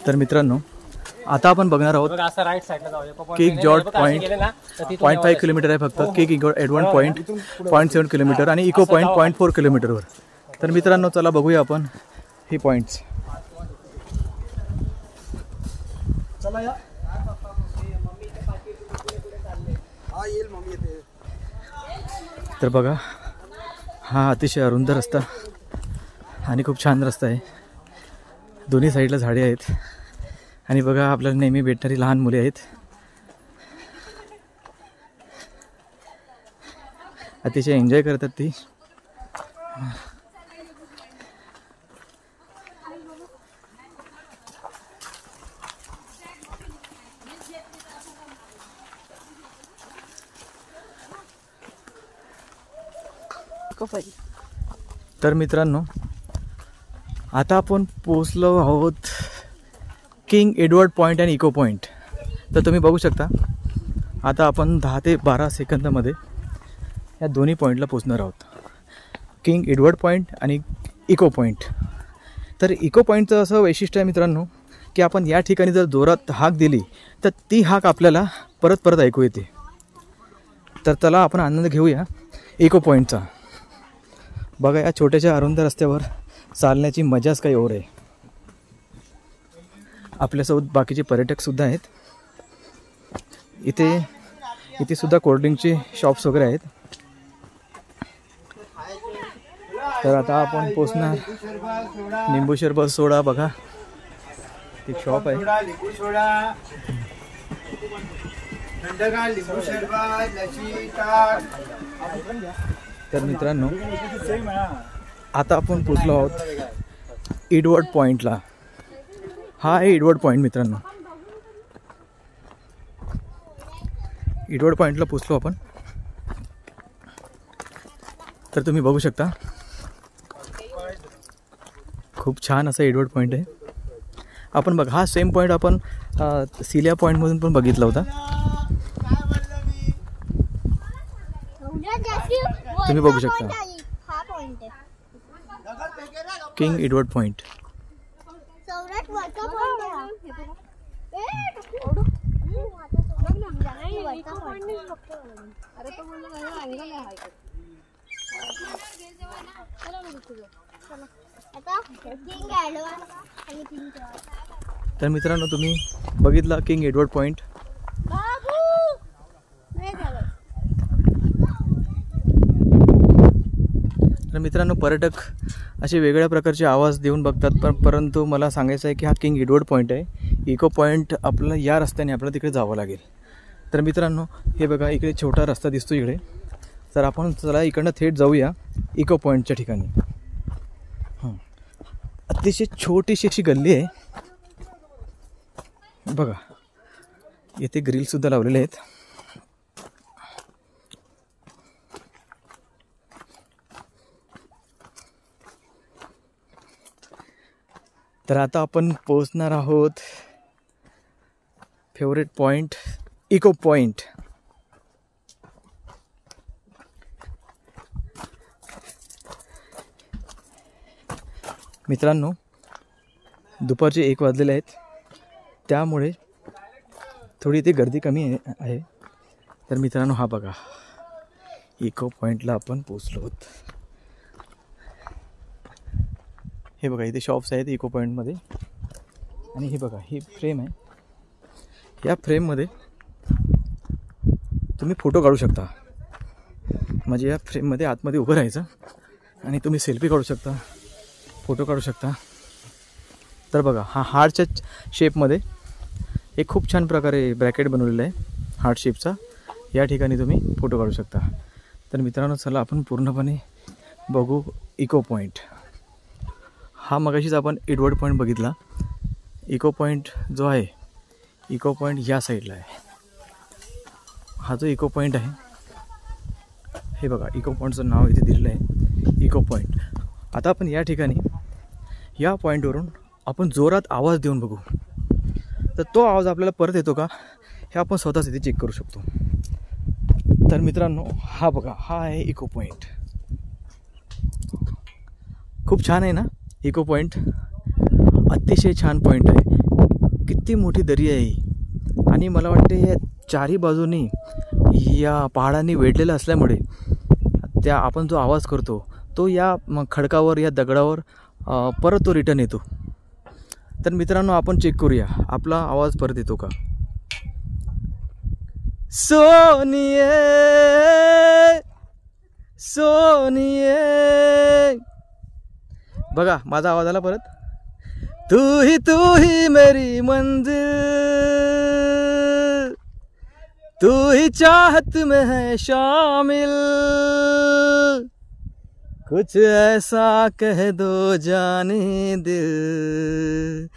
तर मित्रांनो आता आपण बघणार आहोत केक जॉर्ज पॉईंट 0.5 किलोमीटर आहे फक्त. केक एडवर्ड पॉईंट 0.7 किलोमीटर आणि इको पॉईंट 0.4 किलोमीटरवर. तर मित्रांनो चला बघूया आपण ही पॉईंट्स. तर बघा हा अतिशय अरुंद रस्ता आणि खूप छान रस्ता आहे. दोन्ही साईडला झाडे आहेत आणि बघा आपल्याला नेहमी भेटणारी लहान मुले आहेत. अतिशय एन्जॉय करतात ती. तर मित्रांनो आता आपण पोहोचलो आहोत किंग एडवर्ड पॉईंट आणि इको पॉईंट. तर तुम्ही बघू शकता आता आपण 10 ते 12 सेकंदामध्ये या दोन्ही पॉईंटला पोचणार आहोत. किंग एडवर्ड पॉईंट आणि इको पॉईंट. तर इको पॉईंटचं असं वैशिष्ट्य आहे मित्रांनो की आपण या ठिकाणी जर जोरात हाक दिली तर ती हाक आपल्याला परत परत ऐकू येते. तर चला आपण आनंद घेऊया इको पॉईंटचा. बघा या छोट्याशा अरुंद रस्त्यावर चालण्याची मजाच काही और आहे. आपल्यासोबत बाकीचे पर्यटकसुद्धा आहेत. इथे सुद्धा कोल्ड्रिंकचे शॉप्स वगैरे आहेत. तर आता आपण पोचणार लिंबू सरबत सोडा. बघा एक शॉप आहे. तर मित्रांनो आता आपण पोचलो आहोत एडवर्ड पॉईंटला. हा आहे एडवर्ड पॉईंट मित्रांनो. एडवर्ड पॉईंटला पोचलो आपण. तर तुम्ही बघू शकता खूप छान असा एडवर्ड पॉईंट आहे. आपण बघा हा सेम पॉईंट आपण सिलिया पॉईंटमधून पण बघितला होता. तुम्ही बघू शकता किंग एडवर्ड पॉईंट. तर मित्रांनो तुम्ही बघितला किंग एडवर्ड पॉईंट. तर मित्रांनो पर्यटक असे वेगवेगळ्या प्रकारचे आवाज देऊन बघतात परंतु मला सांगायचं आहे की हा किंग एडवर्ड पॉईंट आहे. इको पॉईंट आपल्याला या रस्त्याने आपल्याला तिकडे जावं लागेल. तर मित्रांनो हे बघा इकडे छोटा रस्ता दिसतो इकडे. तर आपण चला इकडनं थेट जाऊया इको पॉईंटच्या ठिकाणी. अतिशय छोटीशी अशी गल्ली आहे. बघा येथे ग्रिलसुद्धा लावलेले आहेत. तर आता आपण पोहोचणार आहोत फेवरेट पॉईंट इको पॉईंट. मित्रांनो दुपारचे 1 वाजलेले आहेत त्यामुळे थोडी इथे गर्दी कमी आहे. तर मित्रांनो हा बघा इको पॉईंटला आपण पोचलो आहोत. हे बघा इथे शॉप्स आहेत इको पॉईंटमध्ये. आणि हे बघा ही फ्रेम आहे. या फ्रेममध्ये तुम्ही फोटो काढू शकता. म्हणजे या फ्रेममध्ये आतमध्ये उभं राहायचं आणि तुम्ही सेल्फी काढू शकता, फोटो काढू शकता. तर बघा हा हार्टच्या शेपमध्ये एक खूप छान प्रकारे ब्रॅकेट बनवलेला आहे हार्ट शेपचा. या ठिकाणी तुम्ही फोटो काढू शकता. तर मित्रांनो चला आपण पूर्णपणे बघू इको पॉईंट. हा मगाशीच आपण एडवर्ड पॉईंट बघितला. इको पॉईंट जो आहे इको पॉईंट या साईडला आहे. हा जो इको पॉईंट आहे हे बघा इको पॉईंटचं नाव इथे दिलेलं आहे इको पॉईंट. आता आपण या ठिकाणी या पॉईंटवरून आपण जोरात आवाज देऊन बघू. तर तो आवाज आपल्याला परत येतो का हे आपण स्वतःच इथे चेक करू शकतो. तर मित्रांनो हा बघा हा आहे इको पॉईंट. खूप छान आहे ना इको पॉईंट. अतिशय छान पॉईंट आहे. किती मोठी दरी आहे ही. आणि मला वाटते चारी बाजूनी या पहाडांनी वेढलेलं असल्यामुळे त्या आपण जो आवाज करतो तो या खडकावर, या दगडावर परत तो रिटर्न येतो. तर मित्रांनो, आपण चेक करूया आपला आवाज परत येतो का. सोनिये सोनिये, बघा माझा आवाज आला परत. तू ही मेरी मंजिल, तू ही चाहत में है शामिल, कुछ ऐसा कह दो जाने दिल,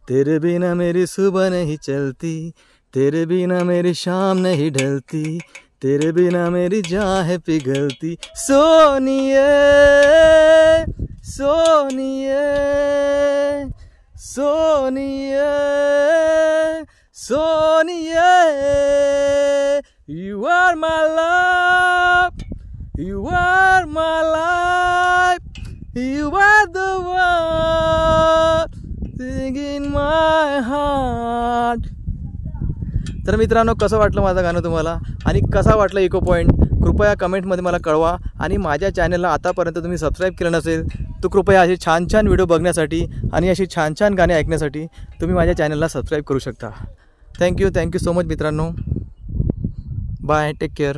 तेरे बिना मेरी सुबह नहीं चलती, तेरे बिना मेरी शाम नहीं ढलती, तेरे बिना मेरी जान है पिघलती. सोनिए सोनिए सोनिए सोनिए, you are my love, you are my life, you are the one thing in my heart. तर मित्रांनो, कसं वाटलं माझं गाणं तुम्हाला आणि कसा वाटलं इको पॉईंट, कृपया कमेंटमध्ये मला कळवा. आणि माझ्या चॅनलला आतापर्यंत तुम्ही सबस्क्राईब केलं नसेल तर कृपया असे छान छान व्हिडिओ बघण्यासाठी आणि अशी छान छान गाणे ऐकण्यासाठी तुम्ही माझ्या चॅनलला सबस्क्राईब करू शकता. थँक्यू सो मच मित्रांनो. Bye, take care.